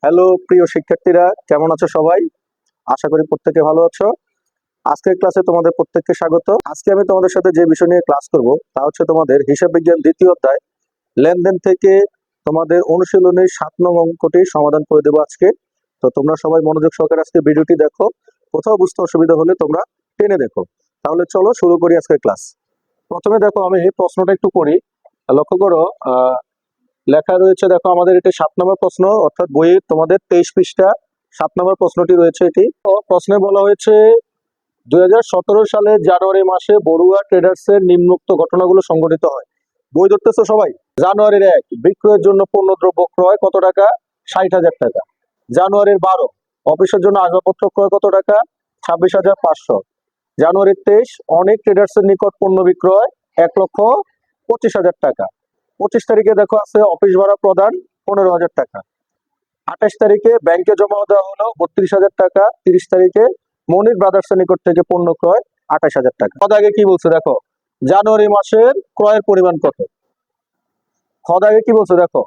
Hello প্রিয় শিক্ষার্থীরা, কেমন আছো সবাই? আশা করি প্রত্যেকে ভালো আছো। আজকের ক্লাসে তোমাদের প্রত্যেককে স্বাগত। আজকে আমি তোমাদের সাথে যে বিষয় নিয়ে ক্লাস করব তা হচ্ছে তোমাদের হিসাব বিজ্ঞান দ্বিতীয় অধ্যায় লেনদেন থেকে তোমাদের অনুশীলনের 7 নং অঙ্কটি সমাধান করে দেবো আজকে। তো তোমরা সবাই মনোযোগ সহকারে আজকে ভিডিওটি দেখো। কোথাও বুঝতে অসুবিধা হলে তোমরা টেনে দেখো। তাহলে চলো শুরু করি আজকের ক্লাস। প্রথমে দেখো, আমি প্রশ্নটা একটু করি। লক্ষ্য করো, লেখা রয়েছে, দেখো আমাদের এটা 7 নম্বর প্রশ্ন, অর্থাৎ বইয়ের তোমাদের 23 পৃষ্ঠা 7 নম্বর প্রশ্নটি রয়েছে। এটি প্রশ্নে বলা হয়েছে 2017 সালের জানুয়ারি মাসে বড়ুয়া ট্রেডার্স এর নিম্নোক্ত ঘটনাগুলো সংঘটিত হয়। বই ধরতেছো সবাই? জানুয়ারির 1, বিক্রয়ের জন্য পণ্য দ্রব্য ক্রয় কত টাকা? 60,000 টাকা। জানুয়ারির 12, অফিসের জন্য আসবাবপত্র ক্রয় কত টাকা? 26,500। জানুয়ারির 23, অনেক ট্রেডার্স এর নিকট পণ্য বিক্রয় 1,25,000 টাকা। 25 তারিখে দেখো আছে অফিস ভাড়া প্রদান 15,000 টাকা। 28 তারিখে ব্যাংকে জমা দেওয়া হলো 32,000 টাকা। 30 তারিখে মনির ব্রাদার্স এর নিকট থেকে পণ্য ক্রয় 28,000 টাকা। খদ আগে কি বলছে দেখো, জানুয়ারি মাসের ক্রয়ের পরিমাণ কত? খদ আগে কি বলছে দেখো,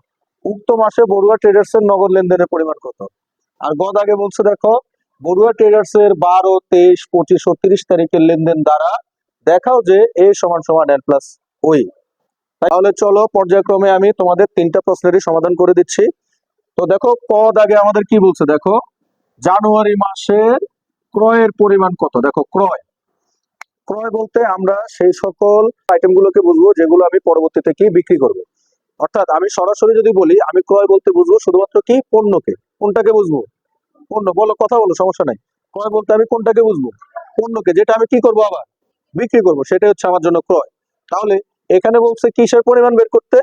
উক্ত মাসে বড়ুয়া ট্রেডার্স এর নগদ লেনদেনের পরিমাণ কত? আর গদ আগে বলছে দেখো, বড়ুয়া ট্রেডার্স এর 12, 23, 25 ও 30 তারিখের লেনদেন দ্বারা দেখাও যে এ সমান সমান এন প্লাস ওই। তাহলে চলো পর্যায়ক্রমে আমি তোমাদের 3টা প্রশ্নেরই সমাধান করে দিচ্ছি। তো দেখো, কদ আগে আমাদের কি বলছে দেখো, জানুয়ারি মাসের ক্রয়ের পরিমাণ কত। দেখো, ক্রয় ক্রয় বলতে আমরা সেই সকল আইটেম গুলোকে বুঝবো যেগুলো আমি পরবর্তীতে কি বিক্রি করব। অর্থাৎ আমি সরাসরি যদি বলি, আমি ক্রয় বলতে বুঝবো শুধুমাত্র কি পণ্যকে। কোনটাকে বুঝবো? পণ্য। বলো, কথা বলো, সমস্যা নাই। ক্রয় বলতে আমি কোনটাকে বুঝবো? পণ্যকে, যেটা আমি কি করব আবার বিক্রি করব, সেটাই হচ্ছে আমার জন্য ক্রয়। তাহলে এখানে বলছে কিসের পরিমাণ বের করতে?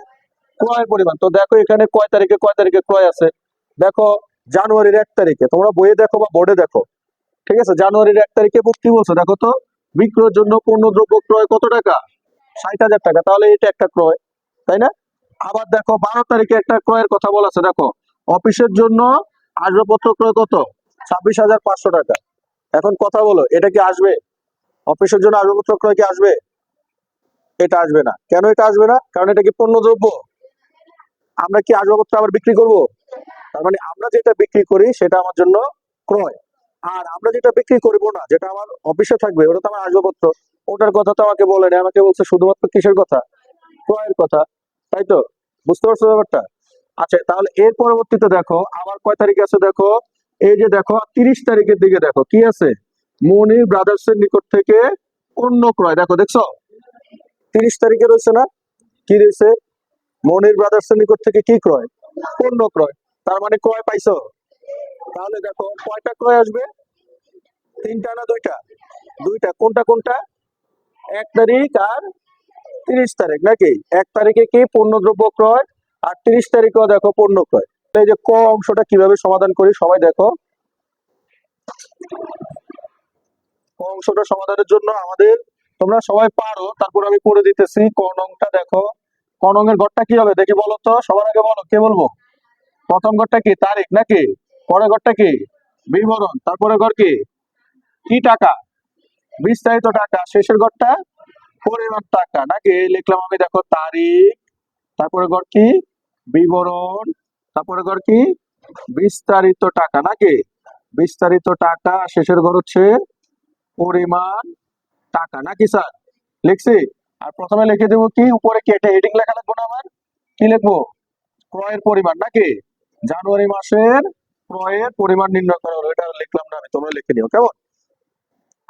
ক্রয়ের পরিমাণ। তো দেখো এখানে কয় তারিখে কয় তারিখে ক্রয় আছে। দেখো, জানুয়ারির 1 তারিখে, তোমরা বইয়ে দেখো বা বোর্ডে দেখো, ঠিক আছে? জানুয়ারির 1 তারিখে কি বলছো দেখো তো, বিক্রয়ের জন্য পণ্য দ্রব্য ক্রয় কত টাকা? 60,000 টাকা। তাহলে এটা একটা ক্রয়, তাই না? আবার দেখো 12 তারিখে একটা ক্রয়ের কথা বলা আছে। দেখো, অফিসের জন্য আসবাবপত্র ক্রয় কত? 26,500 টাকা। এখন কথা বলো, এটা কি আসবে? অফিসের জন্য আসবাবপত্র ক্রয় কি আসবে? এটা আসবে না। কেন এটা আসবে না? কারণ এটা কি পণ্য দ্রব্য। আমরা কি আসবাবপত্র আবার বিক্রি করব? তার মানে আমরা যেটা বিক্রি করি সেটা আমার জন্য ক্রয়। আর আমরা যেটা বিক্রি করবো না, যেটা আমার অফিসে থাকবে, ওটা তো আমার আসবাবপত্র। ওটার কথা তো আমাকে বলেনি, আমাকে বলছে শুধুমাত্র কিসের কথা? ক্রয়ের কথা। তাই তো? বুঝতে পারছো ব্যাপারটা? আচ্ছা, তাহলে এর পরবর্তীতে দেখো আবার কয় তারিখ আছে দেখো, এই যে দেখো 30 তারিখের দিকে দেখো কি আছে, মনির ব্রাদার্স এর নিকট থেকে পণ্য ক্রয়। দেখো, দেখছো 30 তারিখে রয়েছে না? কি রয়েছে? মনির ব্রাদার্স এর নিকট থেকে কি ক্রয়? পণ্য ক্রয়। তার মানে ক্রয় পাইছো। তাহলে দেখো কয়টা ক্রয় আসবে? 3টা না 2টা? 2টা। কোনটা কোনটা? 1 তারিখ আর 30 তারিখ, নাকি? 1 তারিখে কি পণ্য দ্রব্য ক্রয়, আর 30 তারিখেও দেখো পণ্য ক্রয়। এই যে ক অংশটা কিভাবে সমাধান করি সবাই দেখো। ক অংশটা সমাধানের জন্য আমাদের, তোমরা সবাই পারো, তারপর আমি করে দিতেছি। ক নংটা দেখো, ক নংয়ের ঘরটা কি হবে দেখি বলো তো, সবার আগে বলো, কে বলবো? প্রথম ঘরটা কি তারিখ, নাকি? পরের ঘরটা কি বিবরণ, তারপরে ঘর কি কি টাকা, বিস্তারিত টাকা, শেষের ঘরটা পরিমাণ টাকা, নাকি? এই লিখলাম আমি, দেখো তারিখ, তারপরে ঘর কি বিবরণ, তারপরে ঘর কি বিস্তারিত টাকা, নাকি? বিস্তারিত টাকা, শেষের ঘর হচ্ছে পরিমাণ টাকা, নাকি স্যার? লিখছি। আর প্রথমে লিখে দেবো কি, উপরে কি এটা হেডিং লেখা লাগবো না আমার? কি লিখবো? ক্রয়ের পরিমাণ, নাকি? জানুয়ারি মাসের ক্রয়ের পরিমাণ নির্ণয় করা হলো, এটা লিখলাম না আমি, তোমরা লিখে নিও, কেমন?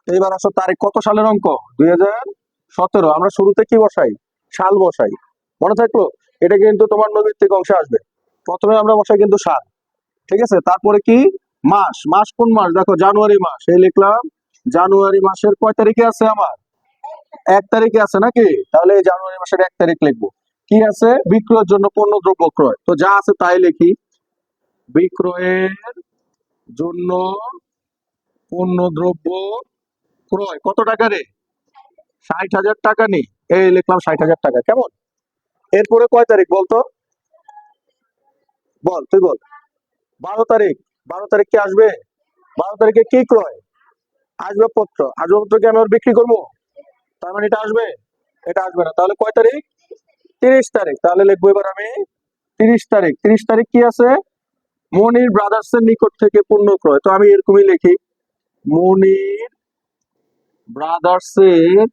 এইবার আসো, তারিখ কত সালের অঙ্ক? 2017। আমরা শুরুতে কি বসাই? সাল বসাই। মনে থাকলো? এটা কিন্তু তোমার নৈর্ব্যক্তিক অংশে আসবে। প্রথমে আমরা বসাই কিন্তু সাল, ঠিক আছে? তারপরে কি মাস, মাস কোন মাস? দেখো জানুয়ারি মাস, এই লিখলাম। জানুয়ারি মাসের কয় তারিখে আছে আমার? 1 তারিখে আছে, নাকি? তাহলে এই জানুয়ারি মাসের 1 তারিখ লিখবো। কি আছে? বিক্রয়ের জন্য পণ্য দ্রব্য ক্রয়, তো যা আছে তাই লিখি। বিক্রয়ের জন্য পণ্য দ্রব্য ক্রয় কত টাকা রে? 60,000 টাকা নি। এই লিখলাম 60,000 টাকা, কেমন? এরপরে কয় তারিখ বলতো? বল, তুই বল। 12 তারিখ। 12 তারিখ কি আসবে? 12 তারিখে কি ক্রয়? আসবাবপত্র। আসবাবপত্র কি আমি আবার বিক্রি করবো? তার মানে এটা আসবে? এটা আসবে না। তাহলে কয় তারিখ? 30 তারিখ। তাহলে লিখবো এবার আমি 30 তারিখ। 30 তারিখ কি আছে? মনির ব্রাদার্স এর নিকট থেকে পণ্য ক্রয়, তো আমি এরকমই লিখি মনির ব্রাদার্স এর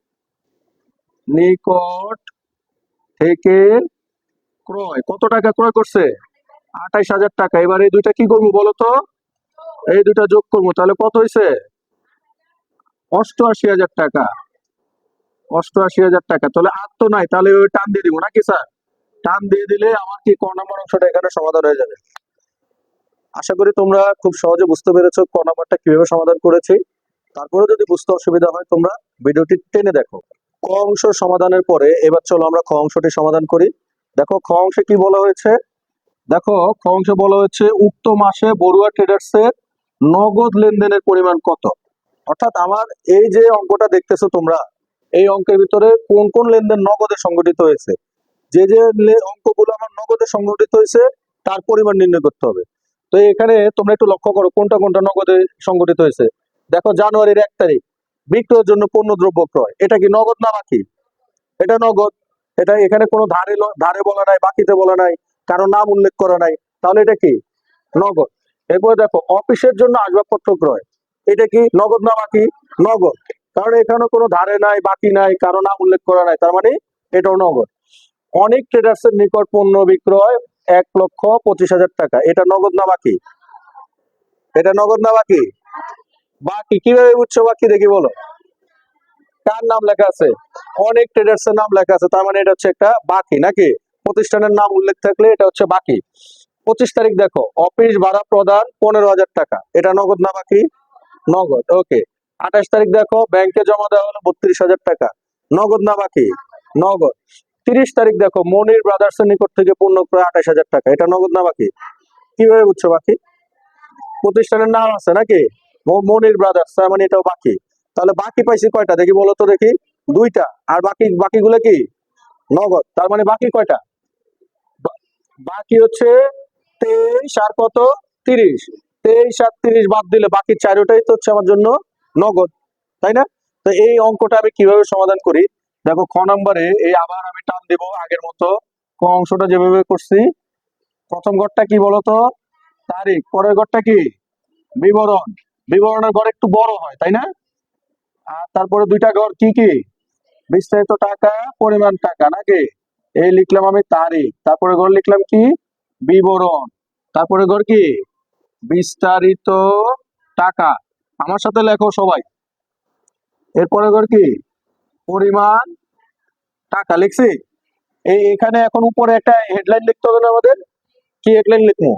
নিকট থেকে ক্রয়, কত টাকা ক্রয় করছে? 28,000 টাকা। এবার এই দুইটা কি করবো বলো তো? এই দুইটা যোগ করবো, তাহলে কত হয়েছে? 88,000 টাকা। 88,000 টাকা। তাহলে আর তো নাই, তাহলে ওই টান দিয়ে দিব নাকি স্যার? টান দিয়ে দিলে আমার কি ক নম্বর অংশটা এখানে সমাধান হয়ে যাবে। আশা করি তোমরা খুব সহজে বুঝতে পেরেছো ক নাম্বারটা কিভাবে সমাধান করেছি। তারপরে যদি বুঝতে অসুবিধা হয় তোমরা ভিডিওটি টেনে দেখো। ক অংশ সমাধানের পরে এবার চলো আমরা খ অংশটি সমাধান করি। দেখো খ অংশে কি বলা হয়েছে। দেখো খ অংশে বলা হয়েছে উক্ত মাসে বড়ুয়া ট্রেডার্স এর নগদ লেনদেনের পরিমাণ কত। অর্থাৎ আমার এই যে অঙ্কটা দেখতেছো তোমরা, এই অঙ্কের ভিতরে কোন কোন লেনদেন নগদে সংগঠিত হয়েছে, যে যে অঙ্কগুলো আমার নগদে সংগঠিত হয়েছে তার পরিমাণ নির্ণয় করতে হবে। তো এখানে তোমরা একটু লক্ষ্য করো কোনটা কোনটা নগদে সংগঠিত হয়েছে। দেখো জানুয়ারির 1 তারিখ বিক্রয়ের জন্য পণ্য দ্রব্য ক্রয়, এটা কি নগদ না বাকি? এটা নগদ। এটা এখানে কোনো ধারে ধারে বলা নাই, বাকিতে বলা নাই, কারো নাম উল্লেখ করা নাই, তাহলে এটা কি নগদ। এরপরে দেখো অফিসের জন্য আসবাবপত্র ক্রয়, এটা কি নগদ না বাকি? নগদ। কারণ এখানে কোনো ধারে নাই, বাকি নাই, কারো নাম উল্লেখ করা নাই, তার মানে এটাও নগদ। অনেক ট্রেডার্স এর নিকট পণ্য বিক্রয় 1,25,000 টাকা, এটা নগদ না বাকি? এটা নগদ না বাকি? বাকি। কিভাবে বুঝছো বাকি দেখি বলো? কার নাম লেখা আছে? অনেক ট্রেডার্স এর নাম লেখা আছে, তার মানে এটা হচ্ছে একটা বাকি নাকি? প্রতিষ্ঠানের নাম উল্লেখ থাকলে এটা হচ্ছে বাকি। 25 তারিখ দেখো অফিস ভাড়া প্রদান 15,000 টাকা, এটা নগদ না বাকি? নগদ। ওকে। 28 তারিখ দেখো ব্যাংকে জমা দেওয়া হলো 32,000 টাকা, নগদ না বাকি? নগদ। 30 তারিখ দেখো মনির ব্রাদার্স এর নিকট থেকে পণ্য ক্রয় 28,000 টাকা, এটা নগদ না বাকি? কিভাবে বুঝছো বাকি? প্রতিষ্ঠানের নাম আছে নাকি? মনির ব্রাদার্স, তার মানে এটাও বাকি। তাহলে বাকি পাইছি কয়টা দেখি বলো তো দেখি? দুইটা। আর বাকি বাকিগুলো কি নগদ, তার মানে বাকি কয়টা? বাকি হচ্ছে 23 আর কত 30। 23 আর 30 বাদ দিলে বাকি চারোটাই তো হচ্ছে আমার জন্য নগদ, তাই না? তো এই অঙ্কটা আমি কিভাবে সমাধান করি দেখো, খ নম্বরে এই আবার আমি টান দেব আগের মতো। ক অংশটা যেভাবে করছি, প্রথম ঘরটা কি বলতো? তারিখ। পরের ঘরটা কি? বিবরণ। বিবরণের ঘর একটু বড় হয়, তাই না? আর তারপরে দুইটা ঘর কি কি? বিস্তারিত টাকা, পরিমাণ টাকা নাকি? এই লিখলাম আমি তারিখ, তারপরে ঘর লিখলাম কি? বিবরণ। তারপরে ঘর কি? বিস্তারিত টাকা। আমার সাথে লেখো সবাই। এরপরে ঘর কি? পরিমাণ টাকা। লিখছি। এখানে এখন উপরে একটা হেডলাইন লিখতে হবে না আমাদের? কি হেডলাইন লিখবো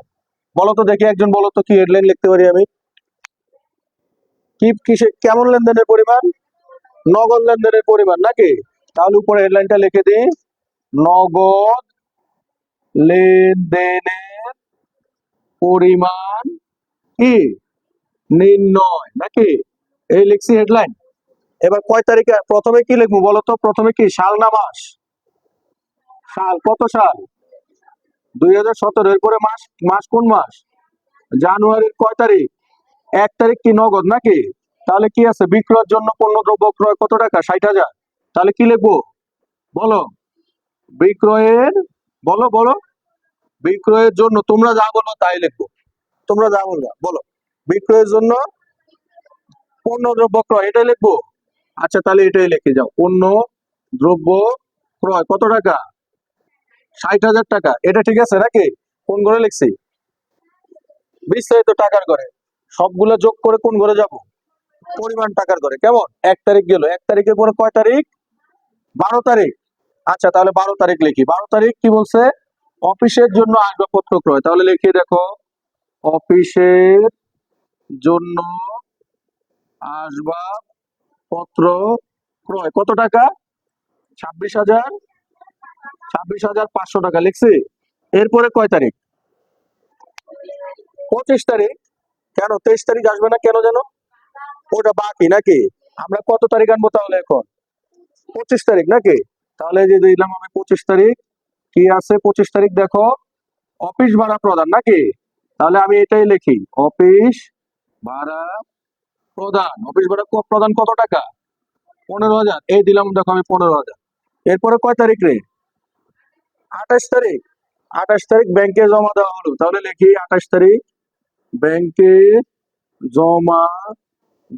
বলো তো দেখি, একজন বলো তো কি হেডলাইন লিখতে পারি আমি? কি কিসে কেমন লেনদেনের পরিমাণ? নগদ লেনদেনের পরিমাণ নাকি? তাহলে উপরে হেডলাইনটা লিখে দিই নগদ লেনদেনের পরিমাণ কি নির্ণয় নাকি? এই লিখছি হেডলাইন। এবার কয় তারিখে প্রথমে কি লিখবো বলো তো? প্রথমে কি সাল না মাস? সাল। কত সাল? 2017। এরপরে মাস। মাস কোন মাস? জানুয়ারির কয় তারিখ? 1 তারিখ। কি নগদ নাকি? তাহলে কি আছে? বিক্রয়ের জন্য পণ্য দ্রব্য ক্রয় কত টাকা? 60,000। তাহলে কি লিখবো বলো? বিক্রয়ের, বলো বলো, বিক্রয়ের জন্য তোমরা যা বলো তাই লিখবো। তোমরা যা বলবা বলো। বিক্রয়ের জন্য পণ্য দ্রব্য ক্রয়, এটাই লিখবো। আচ্ছা তাহলে এটাই লিখে যাও, পণ্য দ্রব্য ক্রয় কত টাকা? 60,000 টাকা। এটা ঠিক আছে নাকি? কোন ঘরে লিখছি? বিস্তারিত টাকার ঘরে। সবগুলো যোগ করে কোন ঘরে যাব? পরিমাণ টাকার ঘরে। কেমন? 1 তারিখ গেল। 1 তারিখের পরে কয় তারিখ? 12 তারিখ। আচ্ছা তাহলে 12 তারিখ লিখি। 12 তারিখ কি বলছে? অফিসের জন্য আসবাবপত্র ক্রয়। তাহলে লিখি দেখো অফিসের জন্য আসবাবপত্র ক্রয় কত টাকা? 26,000। 26,500 টাকা লিখছি। এরপরে কয় তারিখ? 25 তারিখ। কেন 23 তারিখ আসবে না কেন জানো? ওটা বাকি নাকি? আমরা কত তারিখ আনবো তাহলে এখন? 25 তারিখ নাকি? তাহলে যে দিলাম আমি 25 তারিখ। কি আছে 25 তারিখ দেখো? অফিস ভাড়া প্রদান নাকি? তাহলে আমি এটাই লিখি অফিস ভাড়া প্রদান। অফিস ভাড়া প্রদান কত টাকা? 15,000। এই দিলাম দেখো আমি 15,000। এরপরে কয় তারিখ রে? 28 তারিখ। 28 তারিখ ব্যাংকে জমা দেওয়া হলো, তাহলে লিখি 28 তারিখ ব্যাংকে জমা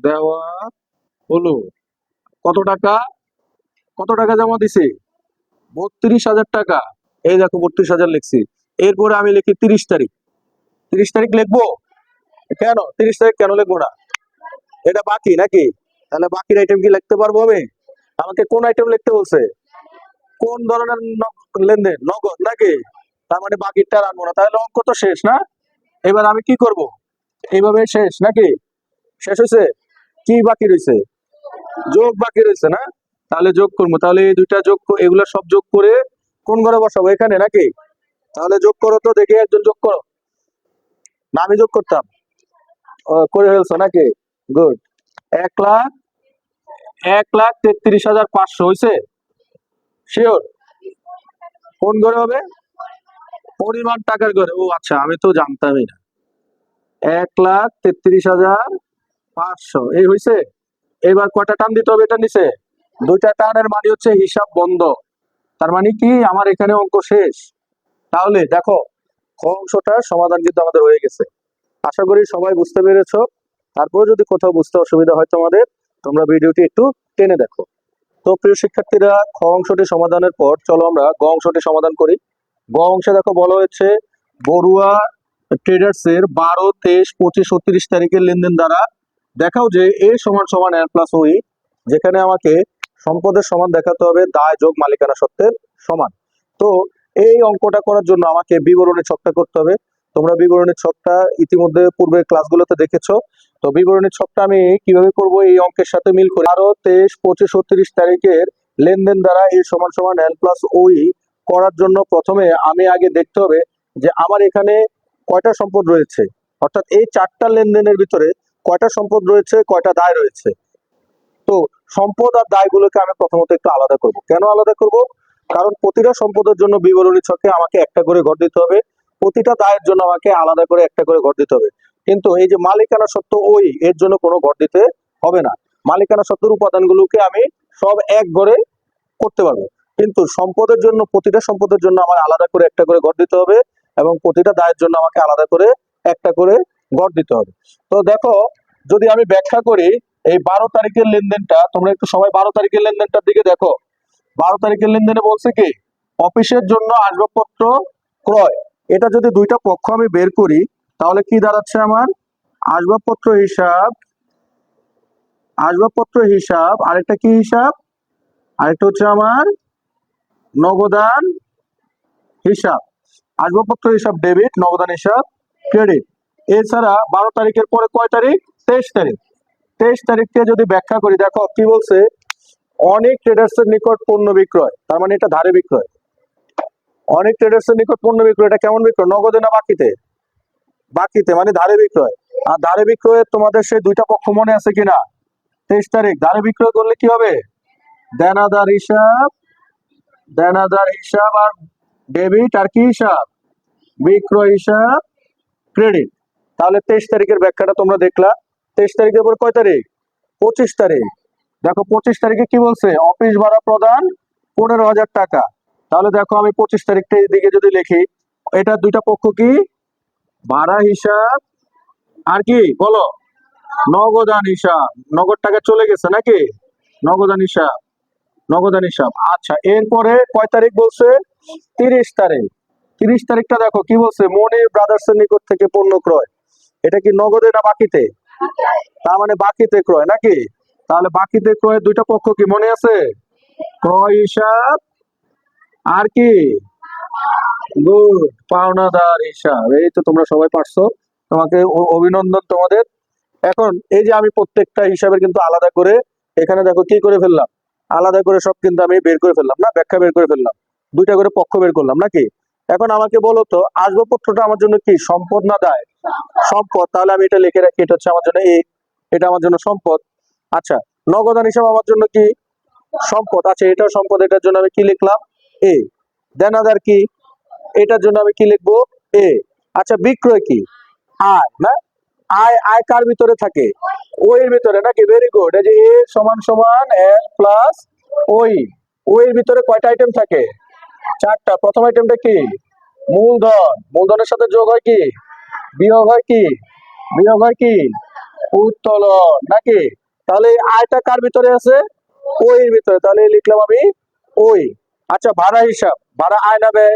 দেওয়া হলো। কত টাকা? কত টাকা জমা দিছি? 32,000 টাকা। এই দেখো 32,000 লিখছি। এরপরে আমি লিখি 30 তারিখ। 30 তারিখ লিখবো? কেন 30 তারিখ কেন লিখবো না? এটা বাকি নাকি? তাহলে বাকির আইটেম কি লিখতে পারবো আমি? আমাকে কোন আইটেম লিখতে বলছে? কোন ধরনের লেনদেন? নগদ নাকি? তার মানে বাকিটা রাখবো না, তাহলে অঙ্ক তো শেষ না? এবার আমি কি করব? এইভাবে শেষ নাকি? শেষ হয়েছে? কি বাকি রয়েছে? যোগ বাকি রয়েছে না? তাহলে যোগ করবো। তাহলে এই দুইটা যোগ এগুলো সব যোগ করে কোন ঘরে বসাবো? এখানে নাকি? তাহলে যোগ করো তো দেখি, একজন যোগ করো। না আমি যোগ করতাম? করে ফেলছো নাকি? গুড। 1,00,000, 1,33,500 হয়েছে? শিওর? কোন ঘরে হবে? পরিমাণ টাকার ঘরে। ও আচ্ছা, আমি তো জানতামই না। 1,33,500 এই হয়েছে। এবার কয়টা টান দিতে হবে এটা নিচে? দুইটা টানের মানে হচ্ছে হিসাব বন্ধ। তার মানে কি আমার এখানে অঙ্ক শেষ। তাহলে দেখো, খ অংশটার সমাধান কিন্তু আমাদের হয়ে গেছে। আশা করি সবাই বুঝতে পেরেছো। তারপরে যদি কোথাও বুঝতে অসুবিধা হয় তোমাদের, তোমরা ভিডিওটি একটু টেনে দেখো। তো প্রিয় শিক্ষার্থীরা, খ অংশটি সমাধানের পর চলো আমরা গ অংশটি সমাধান করি। গ অংশে দেখো বলা হয়েছে বড়ুয়া ট্রেডার্স এর 12, 23, 25 ও 30 তারিখের লেনদেন দ্বারা দেখাও যে এ সমান সমান এন প্লাস ওই, যেখানে আমাকে সম্পদের সমান দেখাতে হবে দায় যোগ মালিকানা সত্ত্বের সমান। তো এই অঙ্কটা করার জন্য আমাকে বিবরণী ছকটা করতে হবে। তোমরা বিবরণী ছকটা ইতিমধ্যে পূর্বের ক্লাসগুলোতে দেখেছো। তো বিবরণী ছকটা আমি কিভাবে করব এই অঙ্কের সাথে মিল করে? 12, 23, 25 ও 30 তারিখের লেনদেন দ্বারা এ সমান সমান এন প্লাস ওই করার জন্য প্রথমে আমি আগে দেখতে হবে যে আমার এখানে কয়টা সম্পদ রয়েছে, অর্থাৎ এই চারটা লেনদেনের ভিতরে কয়টা সম্পদ রয়েছে, কয়টা দায় রয়েছে। তো সম্পদ আর দায়গুলোকে আমি প্রথমত একটু আলাদা করব। কেন আলাদা করব? কারণ প্রতিটা সম্পদের জন্য বিবরণী ছকে আমাকে একটা করে ঘর দিতে হবে, প্রতিটা দায়ের জন্য আমাকে আলাদা করে একটা করে ঘর দিতে হবে। কিন্তু এই যে মালিকানা সত্ত্ব ওই, এর জন্য কোনো ঘর দিতে হবে না। মালিকানা সত্ত্বের উপাদানগুলোকে আমি সব এক ঘরে করতে পারবো। কিন্তু সম্পদের জন্য, প্রতিটা সম্পদের জন্য আমার আলাদা করে একটা করে ঘর দিতে হবে, এবং প্রতিটা দায়ের জন্য আমাকে আলাদা করে একটা করে ঘর দিতে হবে। তো দেখো, যদি আমি ব্যাখ্যা করি এই 12 তারিখের লেনদেনটা, তোমরা একটু সবাই 12 তারিখের লেনদেনটার দিকে দেখো। 12 তারিখের লেনদেনে বলছে কি, অফিসের জন্য আসবাবপত্র ক্রয়। এটা যদি দুইটা পক্ষ আমি বের করি, তাহলে কি দাঁড়াচ্ছে আমার? আসবাবপত্র হিসাব, আসবাবপত্র হিসাব, আরেকটা কি হিসাব? আরেকটা হচ্ছে আমার নগদান হিসাব। আসবাবপত্র হিসাব ডেবিট, নগদান হিসাব ক্রেডিট। এছাড়া 12 তারিখের পরে কয় তারিখ? 23 তারিখ। 23 তারিখকে যদি ব্যাখ্যা করি, দেখো কি বলছে, অনেক ট্রেডার্স এর নিকট পণ্য বিক্রয়। তার মানে এটা ধারে বিক্রয়। অনেক ট্রেডার্স এর নিকট পণ্য বিক্রয়, এটা কেমন বিক্রয়? নগদে না বাকিতে? বাকিতে, মানে ধারে বিক্রয়। আর ধারে বিক্রয়ে তোমাদের সেই দুইটা পক্ষ মনে আছে কিনা? 23 তারিখ ধারে বিক্রয় করলে কি হবে? দেনাদার হিসাব, দেনাদার হিসাব আর ডেবিট, আর কি হিসাব? বিক্রয় হিসাব ক্রেডিট। তাহলে 23 তারিখের ব্যাখ্যাটা তোমরা দেখলা। 23 তারিখের পর কয় তারিখ? 25 তারিখ। দেখো 25 তারিখে কি বলছে? অফিস ভাড়া প্রদান 15,000 টাকা। তাহলে দেখো আমি 25 তারিখটা এদিকে যদি লিখি, এটা দুইটা পক্ষ কি? ভাড়া হিসাব আর কি বলো? নগদান হিসাব। নগদ টাকা চলে গেছে নাকি? নগদান হিসাব, নগদান হিসাব। আচ্ছা, এরপরে কয় তারিখ বলছে? 30 তারিখ। 30 তারিখটা দেখো কি বলছে? মনির ব্রাদার্স এর নিকট থেকে পণ্য ক্রয়। এটা কি নগদে না বাকিতে? তার মানে বাকিতে ক্রয় নাকি? তাহলে বাকিতে ক্রয়ের দুইটা পক্ষ কি মনে আছে? ক্রয় হিসাব আর কি? গুড, পাওনাদার হিসাব। এই তো তোমরা সবাই পারছো, তোমাকে অভিনন্দন তোমাদের। এখন এই যে আমি প্রত্যেকটা হিসাবের কিন্তু আলাদা করে এখানে দেখো কি করে ফেললাম, আলাদা করে সব কিন্তু আমি বের করে ফেললাম, না ব্যাখ্যা বের করে ফেললাম, দুইটা করে পক্ষ বের করলাম নাকি? এখন আমাকে বলো তো, আসবাবপত্রটা আমার জন্য কি সম্পদ না দায়? সম্পদ। তাহলে আমি এটা লিখে রাখি, এটা হচ্ছে আমার জন্য এ, এটা আমার জন্য সম্পদ। আচ্ছা, নগদান হিসাব আমার জন্য কি? সম্পদ। আচ্ছা, এটাও সম্পদ, এটার জন্য আমি কি লিখলাম? এ। দেনাদার কি? এটার জন্য আমি কি লিখবো? এ। আচ্ছা, বিক্রয় কি? আয় না? আয়, আয় কার ভিতরে থাকে? ওই এর ভিতরে নাকি? Very good. এই যে এ সমান সমান এল প্লাস ওই, ওই এর ভিতরে কয়টা আইটেম থাকে? চারটা। প্রথম আইটেমটা কি? মূলধন। মূলধনের সাথে যোগ হয় কি? বিয়োগ হয় কি? বিয়োগ হয় কি উত্তোলন নাকি? তাহলে এই আয়টা কার ভিতরে আছে? ওই এর ভিতরে, তাহলে লিখলাম আমি ওই। আচ্ছা ভাড়া হিসাব, ভাড়া আয় না ব্যয়?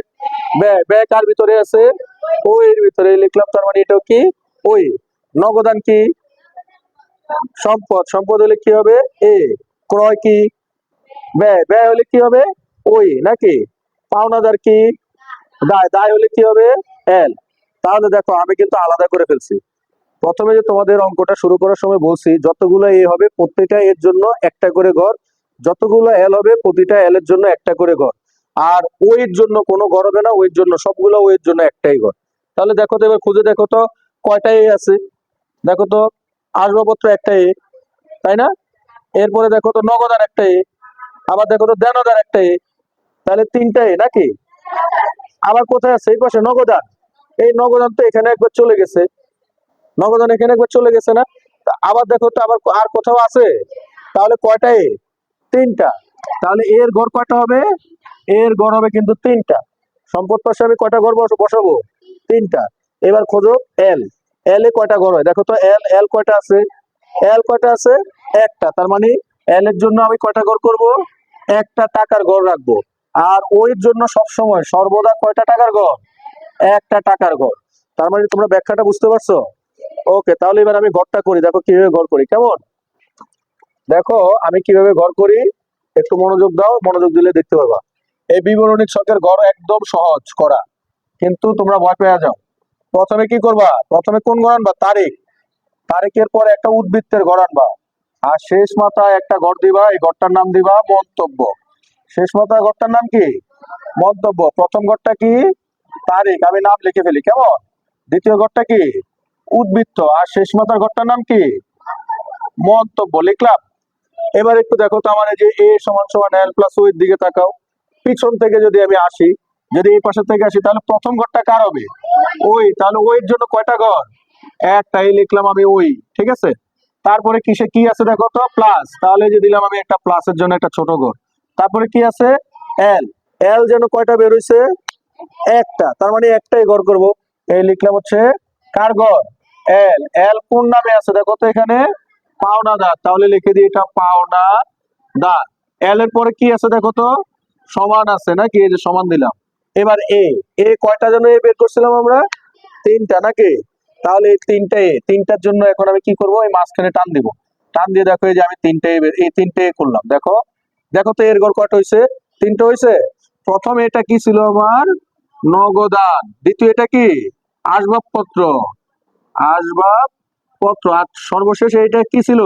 ব্যয়, ব্যয় কার ভিতরে আছে? ওই এর ভিতরে লিখলাম, তার মানে এটাও কি ওই। নগদান কি? সম্পদ, সম্পদ হলে কি হবে এ। ক্রয় কি? ব্যয়, ব্যয় হলে কি হবে ওই নাকি? পাওনাদার কি? দায়, দায় হলে কি হবে এল। তাহলে দেখো আমি কিন্তু আলাদা করে ফেলছি। প্রথমে যে তোমাদের অঙ্কটা শুরু করার সময় বলছি যতগুলো এ হবে প্রত্যেকটা এর জন্য একটা করে ঘর, যতগুলো এল হবে প্রতিটা এল এর জন্য একটা করে ঘর, আর ওইর জন্য কোনো ঘর হবে না, ওইর জন্য সবগুলো ওইর জন্য একটাই ঘর। তাহলে দেখো তো, এবার খুঁজে দেখো তো কয়টা এ আছে। দেখো তো আসবাবপত্র একটা এ, তাই না? এরপরে দেখো তো নগদান একটা এ, আবার দেখো তো দেনদার একটা এ, তাহলে তিনটা এ নাকি? আবার কোথায় আছে? এই পাশে নগদান। এই নগদান তো এখানে একবার চলে গেছে, নগদান এখানে একবার চলে গেছে না? তা আবার দেখো তো আবার আর কোথাও আছে? তাহলে কয়টা এ? তিনটা। তাহলে এর গড় কয়টা হবে? এর গড় হবে কিন্তু তিনটা। সম্পদ পাশে আমি কয়টা গড় বসাবো? তিনটা। এবার খোঁজো এল, এল এ কয়টা গড় হয় দেখো তো। এল, এল কয়টা আছে? এল কয়টা আছে? একটা। তার মানে এল এর জন্য আমি কয়টা গড় করব? একটা টাকার গড় রাখবো। আর ওইর জন্য সবসময় সর্বদা কয়টা টাকার গড়? একটা টাকার গড়। তার মানে তোমরা ব্যাখ্যাটা বুঝতে পারছো? ওকে, তাহলে এবার আমি গড়টা করি, দেখো কিভাবে গড় করি কেমন। দেখো আমি কিভাবে গড় করি, একটু মনোযোগ দাও, মনোযোগ দিলে দেখতে পারবা। এই বিবরণিক ছকের গড় একদম সহজ করা, কিন্তু তোমরা ভয় পেয়ে যাও। প্রথমে কি করবা? প্রথমে কোন গড় আনবা? তারিখ। তারিখের পরে একটা উদ্বৃত্তের গড় আনবা, আর শেষ মাথায় একটা গড় দিবা, এই গড়টার নাম দিবা মন্তব্য। শেষ মাথায় গড়টার নাম কি? মন্তব্য। প্রথম গড়টা কি? তারিখ, আমি নাম লিখে ফেলি কেমন। দ্বিতীয় গড়টা কি? উদ্বৃত্ত। আর শেষ মাথার গড়টার নাম কি? মন্তব্য, লিখলাম। এবার একটু দেখো তো আমার এই যে এ সমান সমান এল প্লাস ওই দিকে তাকাও। পিছন থেকে যদি আমি আসি, যদি এই পাশে থেকে আসি, তাহলে প্রথম ঘরটা কার হবে? ওই। তাহলে ওইর জন্য কয়টা ঘর? একটাই, লিখলাম আমি ওই। ঠিক আছে। তারপরে কিসে কি আছে দেখো তো? প্লাস। তাহলে যে দিলাম আমি একটা প্লাসের জন্য একটা ছোট ঘর। তারপরে কি আছে? এল, এল যেন কয়টা বের হইছে? একটা। তার মানে একটাই ঘর করব। এই লিখলাম হচ্ছে কার ঘর? এল। এল কোন নামে আছে দেখো তো এখানে? পাওনাদার। তাহলে লিখে দিই এটা পাওনাদার। এল এর পরে কি আছে দেখো তো? সমান আছে নাকি? এই যে সমান দিলাম। এবার এ, এ কয়টা যেন এ বের করছিলাম আমরা? তিনটা নাকি? তাহলে এই তিনটা এ, তিনটার জন্য এখন আমি কি করব? এই মাঝখানে টান দিব। টান দিয়ে দেখো এই যে আমি তিনটা এ এই তিনটে এ করলাম। দেখো, দেখো তো এর গড় কয়টা হইছে? তিনটা হইছে। প্রথম এটা কি ছিল আমার? নগদান। দ্বিতীয় এটা কি? আসবাবপত্র, আসবাবপত্র। আর সর্বশেষ এইটা কি ছিল?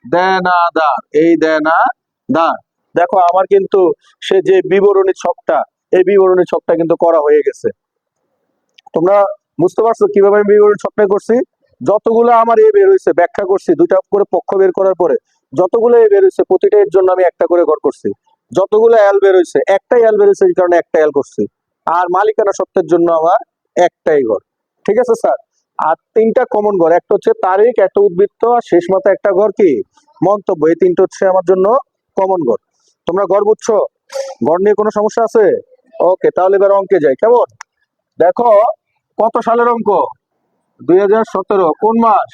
দেনাদার, এই দেনাদার। দেখো আমার কিন্তু সে যে বিবরণী ছকটা, এই বিবরণী ছকটা কিন্তু করা হয়ে গেছে। তোমরা বুঝতে পারছো কিভাবে আমি বিবরণী ছকটা করছি? যতগুলো আমার এ বের হয়েছে ব্যাখ্যা করছি, দুইটা করে পক্ষ বের করার পরে যতগুলো এ বের হয়েছে প্রতিটা এর জন্য আমি একটা করে ঘর করছি। যতগুলো এল বের হয়েছে, একটাই এল বের হয়েছে, এই কারণে একটা এল করছি। আর মালিকানা সত্ত্বের জন্য আমার একটাই ঘর। ঠিক আছে স্যার? আর তিনটা কমন ঘর, একটা হচ্ছে তারিখ, একটা উদ্বৃত্ত, আর শেষ মাথায় একটা ঘর কি? মন্তব্য। এই তিনটা হচ্ছে আমার জন্য কমন ঘর। তোমরা ঘর বুঝছো? ঘর নিয়ে কোনো সমস্যা আছে? ওকে, তাহলে এবার অঙ্কে যাই কেমন। দেখো কত সালের অঙ্ক? 2017। কোন মাস?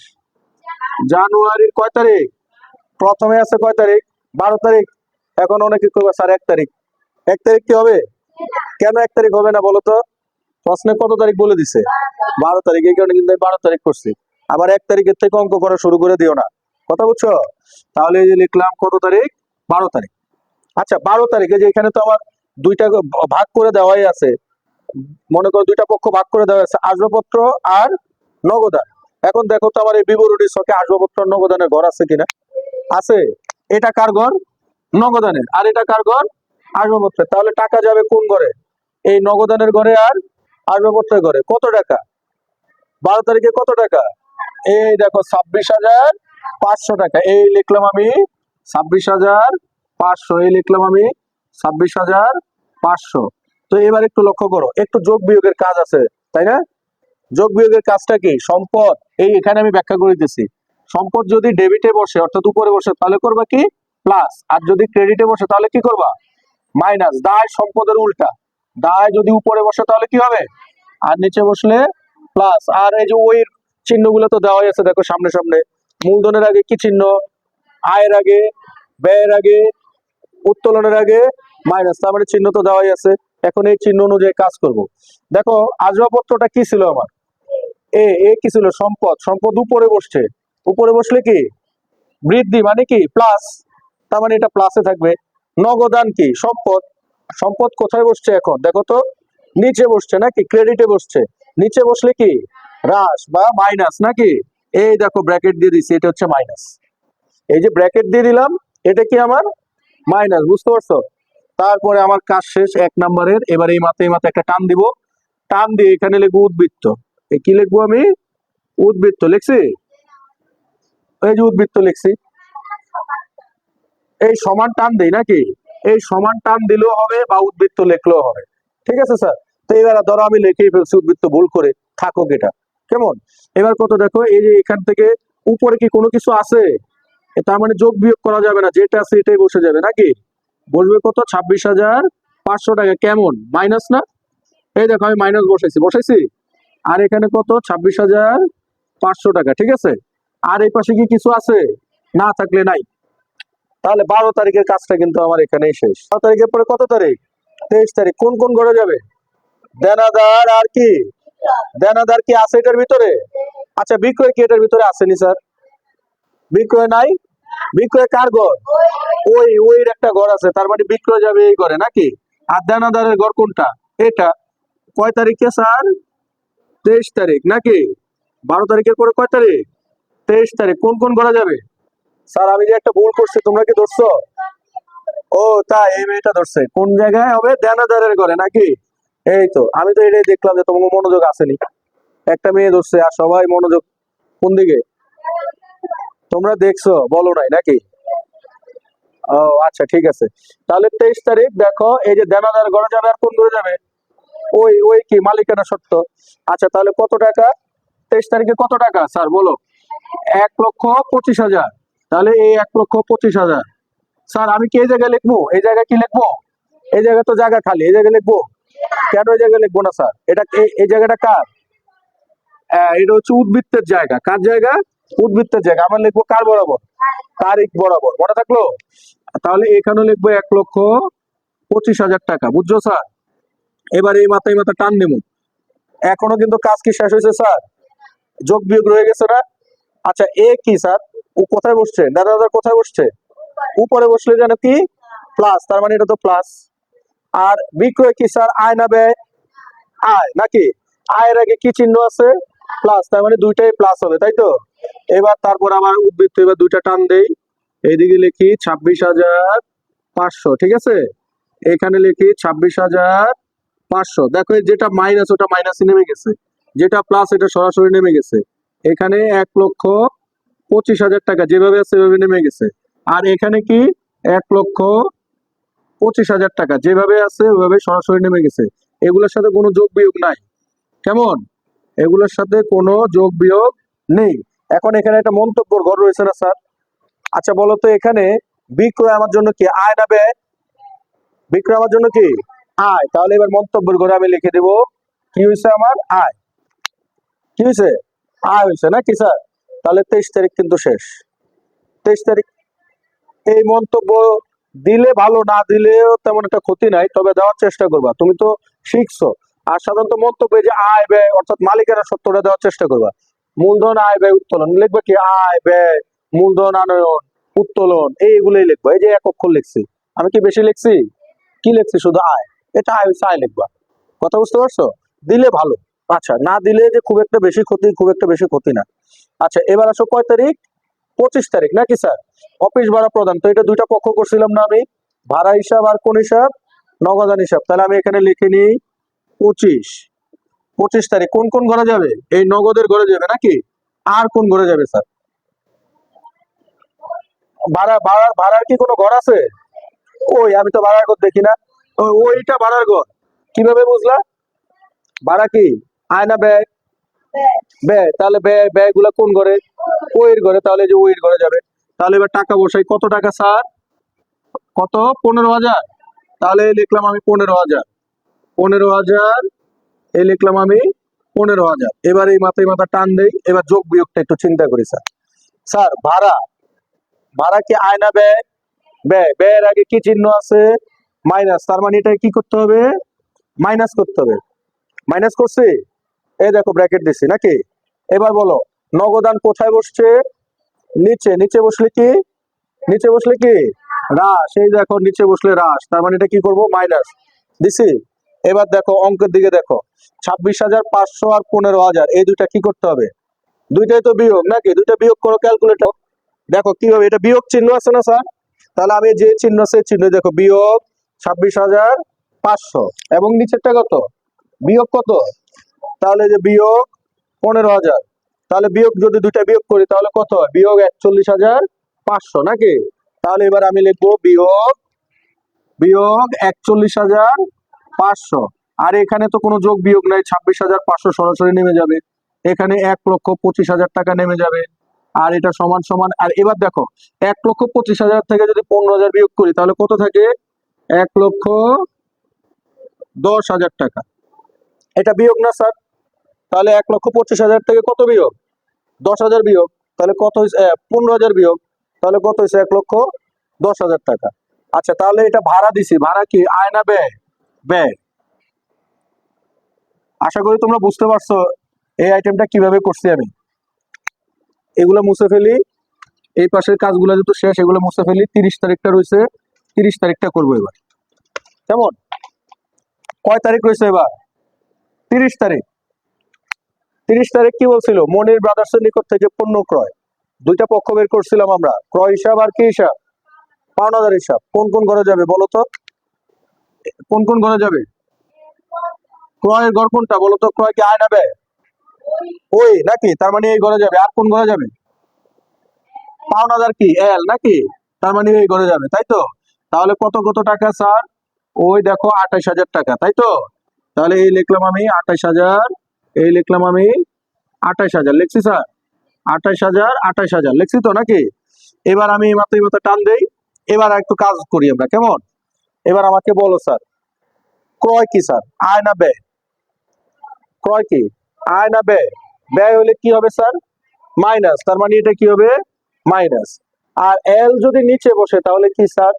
জানুয়ারির কয় তারিখ? প্রথমে আছে কয় তারিখ? 12 তারিখ। এখন অনেকে কইবা স্যার 1 তারিখ। 1 তারিখ কি হবে? কেন 1 তারিখ হবে না বলো তো? প্রশ্নে কত তারিখ বলে দিছে? 12 তারিখ। এই কারণে কিন্তু আমি 12 তারিখ করছি। আবার 1 তারিখের থেকে অঙ্ক করা শুরু করে দিও না, কথা বুঝছো? তাহলে এই যে লিখলাম কত তারিখ? 12 তারিখ। আচ্ছা 12 তারিখে যে এখানে তো আমার দুইটা ভাগ করে দেওয়াই আছে। মনে করো দুইটা পক্ষ ভাগ করে দেওয়া আছে, আসবাবপত্র আর নগদান। এখন দেখো তো আমার এই বিবরণী ছকে আসবাবপত্র আর নগদানের ঘর আছে কিনা? আছে। এটা কার ঘর? নগদানের। আর এটা কার ঘর? আসবাবপত্রের। তাহলে টাকা যাবে কোন ঘরে? এই নগদানের ঘরে আর আসবাবপত্রের ঘরে। কত টাকা? 12 তারিখে কত টাকা? এই দেখো 26,500 টাকা। এই লিখলাম আমি 26,500। এই লিখলাম আমি 26,500। তো এবার একটু লক্ষ্য করো, একটু যোগ বিয়োগের কাজ আছে, তাই না? যোগ বিয়োগের কাজটা কি? সম্পদ, এই এখানে আমি ব্যাখ্যা করে দিতেছি। সম্পদ যদি ডেবিটে বসে অর্থাৎ উপরে বসে তাহলে করবা কি? প্লাস। আর যদি ক্রেডিটে বসে তাহলে কি করবা? মাইনাস। দায় সম্পদের উল্টা। দায় যদি উপরে বসে তাহলে কি হবে? আর নিচে বসলে প্লাস। আর এই যে ওই চিহ্নগুলো তো দেওয়াই আছে, দেখো সামনে সামনে। মূলধনের আগে কি চিহ্ন? আয়ের আগে, ব্যয়ের আগে, উত্তোলনের আগে মাইনাস, তার মানে চিহ্ন তো দেওয়াই আছে। এখন এই চিহ্ন অনুযায়ী কাজ করব। দেখো আসবাবপত্রটা কি ছিল আমার? এ কি ছিল? সম্পদ। সম্পদ উপরে বসছে, উপরে বসলে কি বৃদ্ধি, মানে কি প্লাস, তার মানে এটা প্লাসে থাকবে। নগদান কি? সম্পদ। সম্পদ কোথায় বসছে এখন দেখো তো? নিচে বসছে নাকি? ক্রেডিটে বসছে। নিচে বসলে কি হ্রাস বা মাইনাস নাকি? এই দেখো ব্র্যাকেট দিয়ে দিচ্ছি, এটা হচ্ছে মাইনাস। এই যে ব্র্যাকেট দিয়ে দিলাম, এটা কি আমার মাইনাস, বুঝতে পারছো? তারপরে আমার কাজ শেষ 1 নম্বরের। এবার এই মাথায় একটা টান দিব। টান দিয়ে এখানে লিখবো উদ্বৃত্ত। কি লিখবো আমি? উদ্বৃত্ত লিখছি। এই যে উদ্বৃত্ত লিখছি। এই সমান টান দেই নাকি? এই সমান টান দিলেও হবে বা উদ্বৃত্ত লিখলেও হবে। ঠিক আছে স্যার? তো এবার ধরো আমি লিখেই ফেলছি উদ্বৃত্ত, ভুল করে, থাকুক এটা। কেমন? এবার কত দেখো, এই যে এখান থেকে উপরে কি কোনো কিছু আছে? তার মানে যোগ বিয়োগ করা যাবে না, যেটা আছে এটাই বসে যাবে নাকি? বসবে কত? 26,500 টাকা। কেমন? মাইনাস না? এই দেখো আমি মাইনাস বসাইছি, বসাইছি। আর এখানে কত? 26,500 টাকা। ঠিক আছে? আর এই পাশে কি কিছু আছে? না থাকলে নাই। তাহলে 12 তারিখের কাজটা কিন্তু আমার এখানেই শেষ। 12 তারিখের পরে কত তারিখ? 23 তারিখ। কোন কোন ঘরে যাবে? দেনাদার আর কি? দেনাদার কি আছে এটার ভিতরে? আচ্ছা, বিক্রয় কি এটার ভিতরে আসেনি স্যার? বিক্রয় নাই? বিক্রয় কার ঘর? ওইর একটা ঘর আছে, তার মানে বিক্রয় যাবে এই ঘরে নাকি? আর দেনাদারের ঘর কোনটা? এটা। কয় তারিখে স্যার? 23 তারিখ নাকি? 12 তারিখের পরে কয় তারিখ? 23 তারিখ। কোন কোন ঘরে যাবে? স্যার আমি যে একটা ভুল করছি, তোমরা কি ধরছো? ও তাই, এই মেয়েটা ধরছে। কোন জায়গায় হবে? দেনাদারের ঘরে নাকি? এই তো, আমি তো এটাই দেখলাম যে তোমার মনোযোগ আসেনি। একটা মেয়ে ধরছে আর সবাই মনোযোগ কোন দিকে? তোমরা দেখছো, বলো নাই নাকি? ও আচ্ছা, ঠিক আছে। তাহলে 23 তারিখ দেখো, এই যে দেনাদার ঘরে যাবে আর কোন ঘরে যাবে? ওই কি মালিকানা সত্ত্ব। আচ্ছা, তাহলে কত টাকা? 23 তারিখে কত টাকা স্যার বলো? 1,25,000। তাহলে এই 1,25,000। স্যার আমি কি এই জায়গায় লিখবো? এই জায়গায় কি লিখবো? এই জায়গায় তো জায়গা খালি, এই জায়গায় লিখবো কেন? এই জায়গায় লিখবো না স্যার। এটা এই জায়গাটা কার? এটা হচ্ছে উদ্বৃত্তের জায়গা। কার জায়গা? উদ্বৃত্তের জায়গা। আমার লিখবো কার বরাবর? তারিখ বরাবর। মনে থাকলো? তাহলে এখানে লিখবো 1,25,000 টাকা। বুঝছো স্যার? এবার এই মাথা টান নেবো। এখনো কিন্তু কাজ কি শেষ হয়েছে স্যার? যোগ বিয়োগ রয়ে গেছে না? আচ্ছা, এ কি স্যার? ও কোথায় বসছে? দাদা কোথায় বসছে? উপরে বসলে যেন কি প্লাস, তার মানে এটা তো প্লাস। আর বিক্রয় কি স্যার? আয় না ব্যয়? আয় নাকি? আয়ের আগে কি চিহ্ন আছে? প্লাস, তার মানে দুইটাই প্লাস হবে, তাই তো? এবার তারপর আমার উদ্বৃত্ত, এবার দুইটা টান দেই। এইদিকে লিখি 26,500। ঠিক আছে? এখানে লিখি 26,500। দেখো যেটা মাইনাস ওটা মাইনাসে নেমে গেছে, যেটা প্লাস এটা সরাসরি নেমে গেছে। এখানে 1,25,000 টাকা যেভাবে আছে সেভাবে নেমে গেছে। আর এখানে কি? 1,25,000 টাকা যেভাবে আছে ওইভাবে সরাসরি নেমে গেছে। এগুলোর সাথে কোনো যোগ বিয়োগ নাই। কেমন? এগুলোর সাথে কোনো যোগ বিয়োগ নেই। এখন এখানে একটা মন্তব্যর ঘর রয়েছে না স্যার? আচ্ছা বলো তো, এখানে বিক্রয় আমার জন্য কি? আয় না ব্যয়? বিক্রয় আমার জন্য কি? আয়। তাহলে এবার মন্তব্যের ঘরে আমি লিখে দেব কি হয়েছে আমার? আয়। কি হয়েছে? আয় হয়েছে নাকি স্যার? তাহলে 23 তারিখ কিন্তু শেষ। 23 তারিখ। এই মন্তব্য দিলে ভালো, না দিলেও তেমন একটা ক্ষতি নাই, তবে দেওয়ার চেষ্টা করবা। তুমি তো শিখছো। আর সাধারণত মন্তব্য যে আয় ব্যয় অর্থাৎ মালিকানা সত্যটা দেওয়ার চেষ্টা করবা। মূলধন, আয়, ব্যয়, উত্তোলন লিখবে কি? আয়, ব্যয়, মূলধন, আনয়ন, উত্তোলন, এইগুলোই লিখবো। এই যে এক অক্ষর লিখছি, আমি কি বেশি লিখছি? কি লিখছি? শুধু আয়। এটা আয় হচ্ছে, আয় লিখবা। কথা বুঝতে পারছো? দিলে ভালো। আচ্ছা, না দিলে যে খুব একটা বেশি ক্ষতি, খুব একটা বেশি ক্ষতি না। আচ্ছা, এবার আসো কয় তারিখ? 25 তারিখ নাকি স্যার? অফিস ভাড়া প্রদান। তো এটা দুইটা পক্ষ করছিলাম না আমি? ভাড়া হিসাব আর কোন হিসাব? নগদান হিসাব। তাহলে আমি এখানে লিখে নিই 25। 25 তারিখ। কোন কোন ঘরে যাবে? এই নগদের ঘরে যাবে নাকি? আর কোন ঘরে যাবে স্যার? ভাড়ার কি কোনো ঘর আছে? আমি তো ভাড়ার ঘর দেখি না। ওইটা ভাড়ার ঘর। কিভাবে বুঝলা? ভাড়া কি আয় না ব্যয়? ব্যয়। তাহলে ব্যয়গুলা কোন ঘরে? ওইর ঘরে। তাহলে যে ওইর ঘরে যাবে। তাহলে এবার টাকা বসাই। কত টাকা স্যার? কত? 15,000। তাহলে লিখলাম আমি 15,000। 15,000 এই লিখলাম আমি 15,000। এবার এই মাথায় মাথা টান দেই, এবার যোগ বিয়োগটা একটু চিন্তা করি স্যার। স্যার ভাড়া, ভাড়া কি আয় না ব্যয়? ব্যয়। ব্যয়ের আগে কি চিহ্ন আছে? মাইনাস। তার মানে এটা কি করতে হবে? মাইনাস করতে হবে। মাইনাস করছি, এই দেখো ব্র্যাকেট দিছি নাকি। এবার বলো নগদান কোথায় বসছে? নিচে। নিচে বসলে কি? নিচে বসলে কি? হ্রাস। এই দেখো নিচে বসলে হ্রাস, তার মানে এটা কি করব? মাইনাস দিছি। এবার দেখো অঙ্কের দিকে দেখো, 26,500 আর 15,000, এই দুইটা কি করতে হবে? দুইটাই তো বিয়োগ নাকি, দুইটা বিয়োগ করো ক্যালকুলেটর। দেখো কি হবে, এটা বিয়োগ চিহ্ন আছে না স্যার? তাহলে আমি যে চিহ্ন আছে চিহ্ন দেখো, বিয়োগ 26,500 এবং নিচেরটা কত? বিয়োগ কত? তাহলে যে বিয়োগ 15,000। তাহলে বিয়োগ যদি দুইটা বিয়োগ করি তাহলে কত হয়? বিয়োগ 41,500 নাকি। তাহলে এবার আমি লিখবো বিয়োগ, বিয়োগ 41,500। আর এখানে তো কোনো যোগ বিয়োগ নাই, 26,500 সরাসরি নেমে যাবে, এখানে 1,25,000 টাকা নেমে যাবে। আর এটা সমান সমান, আর এবার দেখো 1,25,000 থেকে যদি 15,000 বিয়োগ করি তাহলে কত থাকে? 1,10,000 টাকা। এটা বিয়োগ না স্যার? তাহলে 1,25,000 থেকে কত বিয়োগ? 10,000 বিয়োগ। তাহলে কত হয়েছে? 15,000 বিয়োগ। তাহলে কত হয়েছে? 1,10,000 টাকা। আচ্ছা, তাহলে এটা ভাড়া দিছি, ভাড়া কি আয় না ব্যয়? ব্যয়। আশা করি তোমরা বুঝতে পারছো এই আইটেমটা কিভাবে করছি আমি। এগুলো মুছে ফেলি, এই পাশের কাজগুলো যেহেতু শেষ এগুলো মুছে ফেলি। 30 তারিখটা রয়েছে, 30 তারিখটা করবো এবার। কেমন? কয় তারিখ রয়েছে এবার? 30 তারিখ। 30 তারিখ কি বলছিল? মনির ব্রাদার্সের নিকট থেকে পণ্য ক্রয়। দুইটা পক্ষ বের করছিলাম আমরা, ক্রয় হিসাব আর কি হিসাব? পাওনাদার হিসাব। কোন কোন ঘরে যাবে বলো তো? কোন কোন ঘরে যাবে? ক্রয়ের ঘর কোনটা বলো তো? ক্রয় কি আয় না ব্যয়? ওই নাকি, তার মানে এই ঘরে যাবে। আর কোন ঘরে যাবে? পাওনাদার কি এল নাকি, তার মানে এই ঘরে যাবে, তাই তো? তাহলে কত কত টাকা স্যার? ওই দেখো 28,000 টাকা, তাই তো? তাহলে এই লিখলাম আমি 28,000, এই লিখলাম আমি 28,000 লিখছি স্যার। 28,000, 28,000 লিখছি তো নাকি। এবার আমি মাত্র মাত্র টান দেই, এবার একটু কাজ করি আমরা, কেমন? এবার আমাকে বলো স্যার, ক্রয় কি স্যার? আয় না ব্যয়? ক্রয় কি আয় না ব্যয়? ব্যয় হলে কি হবে স্যার? মাইনাস। তার মানে এটা কি হবে? মাইনাস। আর এল যদি নিচে বসে তাহলে কি স্যার?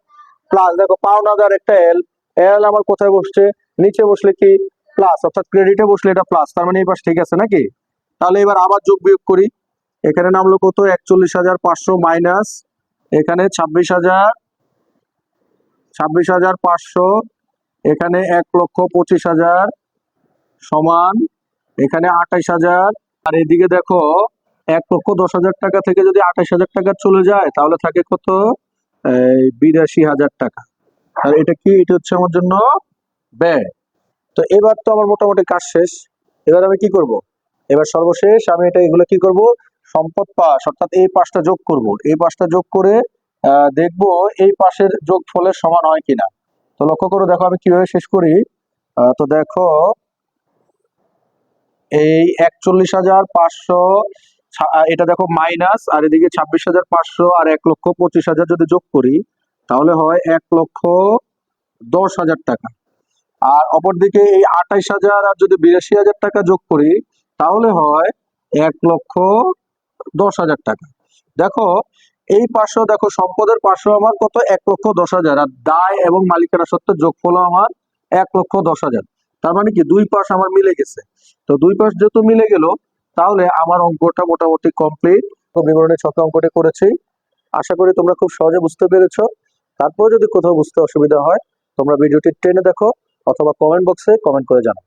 প্লাস। দেখো পাওনাদার একটা এল, এল আমার কোথায় বসছে? নিচে বসলে কি? প্লাস, অর্থাৎ ক্রেডিটে বসলে এটা প্লাস, তার মানে এই পাশ ঠিক আছে নাকি। তাহলে এবার আবার যোগ বিয়োগ করি। এখানে নামলো কত? 41,500 মাইনাস এখানে 26,500, এখানে 1,25,000 সমান এখানে 28,000। আর এদিকে দেখো 1,10,000 টাকা থেকে যদি 28,000 টাকা চলে যায় তাহলে থাকে কত? 82,000 টাকা। আর এটা কি? এটা হচ্ছে আমার জন্য ব্যয়। তো এবার তো আমার মোটামুটি কাজ শেষ। এবার আমি কি করব? এবার সর্বশেষ আমি এটা এগুলো কি করব? সম্পদ পাশ, অর্থাৎ এই পাশটা যোগ করব। এই পাশটা যোগ করে দেখবো এই পাশের যোগফলের সমান হয় কিনা। তো লক্ষ্য করে দেখো আমি কিভাবে শেষ করি। তো দেখো এই 41,500, এটা দেখো মাইনাস, আর এদিকে 26,500 আর 1,25,000 যদি যোগ করি তাহলে হয় 1,10,000 টাকা। আর অপরদিকে এই 28,000 আর যদি 82,000 টাকা যোগ করি তাহলে হয় 1,10,000 টাকা। দেখো এই পাশে দেখো সম্পদের পাশে আমার কত? 1,10,000, আর দায় এবং মালিকানা সত্ত্বের যোগফল আমার 1,10,000। তার মানে কি দুই পাশ আমার মিলে গেছে। তো দুই পাশ যেহেতু মিলে গেল তাহলে আমার অঙ্কটা মোটামুটি কমপ্লিট। বিবরণী ছক অঙ্কটি করেছি, আশা করি তোমরা খুব সহজে বুঝতে পেরেছো। তারপর যদি কোথাও বুঝতে অসুবিধা হয় তোমরা ভিডিওটি টেনে দেখো অথবা কমেন্ট বক্সে কমেন্ট করে জানাও।